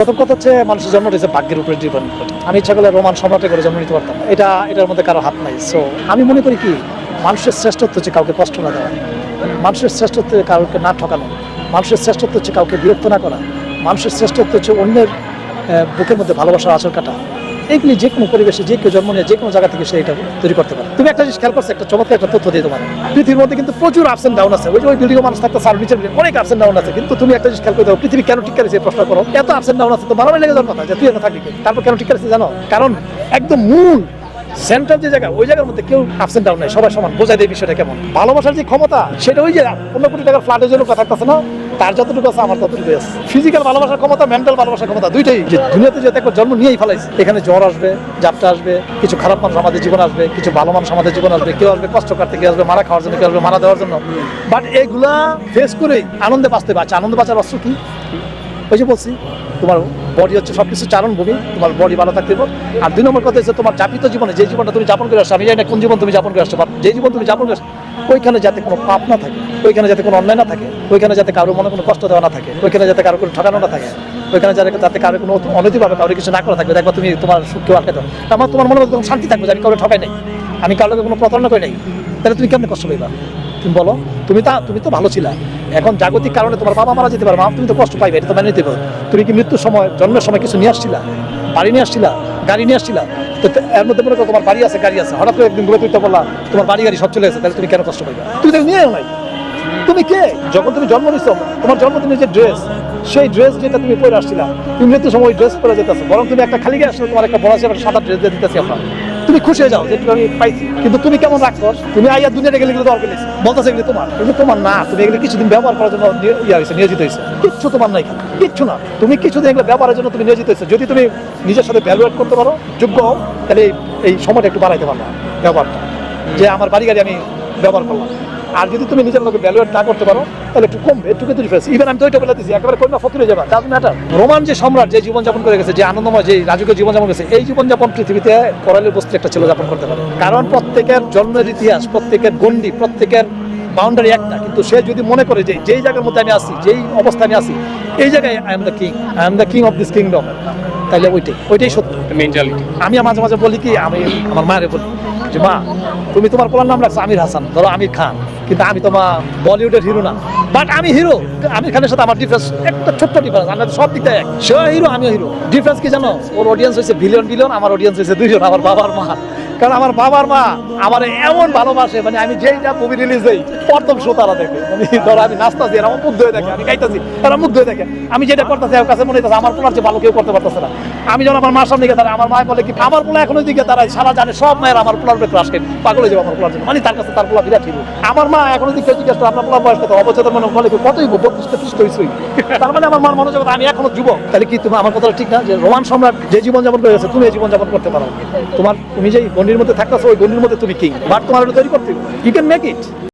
প্রথম কথা হচ্ছে মানুষের জন্ম হচ্ছে ভাগ্যের উপরে ডিপেন্ড করে। আমি ইচ্ছা করলে রোমান সম্রাটে করে জন্ম নিতে পারতাম, এটার মধ্যে কারো হাত নাই। সো আমি মনে করি কি, মানুষের শ্রেষ্ঠত্ব হচ্ছে কাউকে কষ্ট না দেওয়া, মানুষের শ্রেষ্ঠত্ব কাউকে না ঠকানো, মানুষের শ্রেষ্ঠত্ব হচ্ছে কাউকে বিরক্ত না করা, মানুষের শ্রেষ্ঠত্ব হচ্ছে অন্যের বুকের মধ্যে ভালোবাসার আচর কাটা। এইগুলি যে কোনো পরিবেশে যে কেউ জন্ম নিয়ে যে কোনো জায়গা থেকে সে এটা তৈরি করতে পারে। তুমি একটা জিনিস খেয়াল করছো, একটা চমৎকার একটা তথ্য দিয়ে তোমার, পৃথিবীর মধ্যে কিন্তু প্রচুর আপস এন্ড ডাউন আছে। ওই বিল্ডিং মানুষ থাকতে সার নিচের অনেক আপস এন্ড ডাউন আছে, কিন্তু তুমি একটা জিনিস খেয়াল করে দাও, পৃথিবী কেন ঠিক আছে প্রশ্ন করো, এত আপস এন্ড ডাউন আছে তো মারামারি লেগে যাওয়ার কথা যে তুই এত থাকবি, তারপর কেন ঠিক আছে জানো? কারণ একদম মূল সেন্টার যে জায়গা, ওই জায়গার মধ্যে কেউ আপস এন্ড ডাউন নাই, সবাই সমান। বোঝাই দেয় বিষয়টা কেমন। ভালোবাসার যে ক্ষমতা, সেটা ওই যে 15 কোটি টাকার ফ্ল্যাটের জন্য কথা থাকতেছে না, তার যতটুকু আছে আমার ততটুকু আছে। ফিজিক্যাল ভালোবাসার ক্ষমতা, মেন্টাল ভালোবাসার ক্ষমতা, দুইটাই। যে দুনিয়াতে যেহেতু একবার জন্ম নিয়েই ফেলাইছে, এখানে জ্বর আসবে, জাপটা আসবে, কিছু খারাপ মানুষ আমাদের জীবন আসবে, কিছু ভালো মানুষ আমাদের জীবন আসবে, কেউ আসবে কষ্ট করতে, কেউ আসবে মারা খাওয়ার জন্য, কেউ আসবে মারা দেওয়ার জন্য। বাট এগুলা ফেস করেই আনন্দে বাঁচতে পারছে। আনন্দে বাঁচার অস্ত্র কি? ওই যে বলছি, তোমার বডি হচ্ছে সবকিছু চারণভূমি, তোমার বডি ভালো থাকতে হবে। আর 2 নম্বর কথা হচ্ছে তোমার যাপিত জীবনে যে জীবনটা তুমি যাপন করে আসছো, আমি জানি না কোন জীবন তুমি যাপন করে আসছো, বাট যে জীবন তুমি যাপন করে আসছো, ওইখানে যাতে কোনো পাপ না থাকে, ওইখানে যাতে কোনো অন্যায় না থাকে, ওইখানে যাতে কারোর মনে কোনো কষ্ট দেওয়া না থাকে, ওইখানে যাতে কারো কোনো ঠকানো না থাকে, ওইখানে যাতে কারো কোনো অনৈতিকভাবে কারো কিছু না করা থাকবে। দেখবা তুমি তোমার সুখকেও আটকে দাও, তোমার মনে মধ্যে শান্তি থাকবে যে আমি কারো ঠকাই নাই, আমি কারোর কোনো প্রতারণা করি নাই। তাহলে তুমি কেমন কষ্ট পাইবা? তুমি বলো, তুমি তো ভালো ছিলা, এখন জাগতিক কারণে তোমার বাবা মারা যেতে পারো, তুমি তো কষ্ট পাইবে, এটা তো মেনে নিতে পারো। তুমি কি মৃত্যুর সময়, জন্মের সময় কিছু নিয়ে আসছিলা? বাড়ি নিয়ে আসছিলা, গাড়ি নিয়ে আসছিলা? তো এর মধ্যে মনে করো তোমার বাড়ি আছে, গাড়ি আছে, হঠাৎ করে একদিন ঘুরে তুলতে বললা তোমার বাড়ি গাড়ি সব চলে গেছে, তাহলে তুমি কেন কষ্ট পাইবা? তুমি তো নিয়েও নাই। তুমি কে? যখন তুমি জন্ম নিচ্ছ, তোমার জন্মদিনের যে ড্রেস, সেই ড্রেস যেটা তুমি পরে আসছিলা, তুমি মৃত্যুর সময় ড্রেস পরে যেতেছো, বরং তুমি একটা খালি গায়ে আসলে তোমার একটা বড় একটা সাদা ড্রেস দিয়ে দিতেছি আমরা, তুমি খুশি হয়ে যাও যে আমি পাইছি। কিন্তু তুমি কেমন রাগ কর, তুমি আইয়া দুনিয়াতে গেলে এগুলো দরকার নেই, বলতেছে এগুলো তোমার, এগুলো তোমার না। তুমি এগুলো কিছুদিন ব্যবহার করার জন্য নিয়োজিত হয়েছে, কিচ্ছু তোমার নাই, কিচ্ছু না। তুমি কিছুদিন এগুলো ব্যবহারের জন্য তুমি নিয়োজিত হয়েছে। যদি তুমি নিজের সাথে ভ্যালুয়েট করতে পারো, যোগ্য হও, তাহলে এই সময়টা একটু বাড়াইতে পারবা ব্যবহারটা, যে আমার বাড়ি গাড়ি আমি ব্যবহার করলাম। আর যদি তুমি নিজের লোকে ভ্যালুয়েট না করতে পারো, তাহলে একটু কমবে, একটু ডিফারেন্স। ইভেন আমি তো ওইটা বলে দিচ্ছি, একেবারে কন্যা ফকির হয়ে যাবে, ডাজ ম্যাটার। রোমান যে সম্রাট যে জীবনযাপন করে গেছে, যে আনন্দময় যে রাজকীয় জীবনযাপন করেছে, এই জীবনযাপন পৃথিবীতে করালের বস্তু একটা ছেলে যাপন করতে পারে। কারণ প্রত্যেকের জন্মের ইতিহাস, প্রত্যেকের গণ্ডি, প্রত্যেকের বাউন্ডারি একটা। কিন্তু সে যদি মনে করে যে যেই জায়গার মধ্যে আমি আসি, যেই অবস্থায় আমি আসি, এই জায়গায় I am the king of this kingdom, তাহলে ওইটাই সত্য মেন্টালিটি। আমি মাঝে মাঝে বলি কি, আমি আমার মায়ের বলি যে মা, তুমি তোমার পোলার নাম রাখছো আমির হাসান, ধরো আমির খান, কিন্তু আমি তোমার বলিউডের হিরো না, বাট আমি হিরো। আমির খানের সাথে আমার ডিফারেন্স, একটা ছোট্ট ডিফারেন্স, আমরা সব দিক থেকে এক। সে হিরো, আমিও হিরো। ডিফারেন্স কি জানো? ওর অডিয়েন্স হয়েছে বিলিয়ন, আমার অডিয়েন্স হয়েছে 2 জন, আমার বাবার মা। কারণ আমার বাবার মা আমার এমন ভালোবাসে, মানে আমি যেইটা মুভি রিলিজ হই প্রথম শো তারা দেখে। মানে ধরো আমি নাচতাছি, এরা আমার মুগ্ধ হয়ে দেখে, আমি গাইতাছি, এরা মুগ্ধ হয়ে দেখে, আমি যেটা করতেছি আমার কাছে মনে হইতেছে আমার পোলার চেয়ে ভালো কেউ করতে পারতেছে না। আমি যখন আমার মার সামনে গিয়ে দাঁড়াই, আমার মা বলে কি, আমার পোলা এখনো দিকে দাঁড়ায়, সারা জানে সব মায়ের আমার পোলার উপরে ক্রাশ খাই, পাগল হয়ে যাবে আমার পোলার জন্য। মানে তার কাছে তার পোলা বিরাট হিরো। আমার মা এখনো দিকে জিজ্ঞেস করে আপনার পোলার বয়স কত, অবচেতন মনে বলে কতই 32-33। তার মানে আমার মার মনোযোগ আমি এখনো যুবক। তাহলে কি তুমি আমার কথাটা ঠিক না যে রোমান সম্রাট যে জীবনযাপন করে গেছে, তুমি এই জীবনযাপন করতে পারো? তুমি যেই গণ্ডির মধ্যে থাকতেছো, ওই গণ্ডির মধ্যে তুমি কিং, বাট তোমার তৈরি করতে, ইউ ক্যান মেক ইট।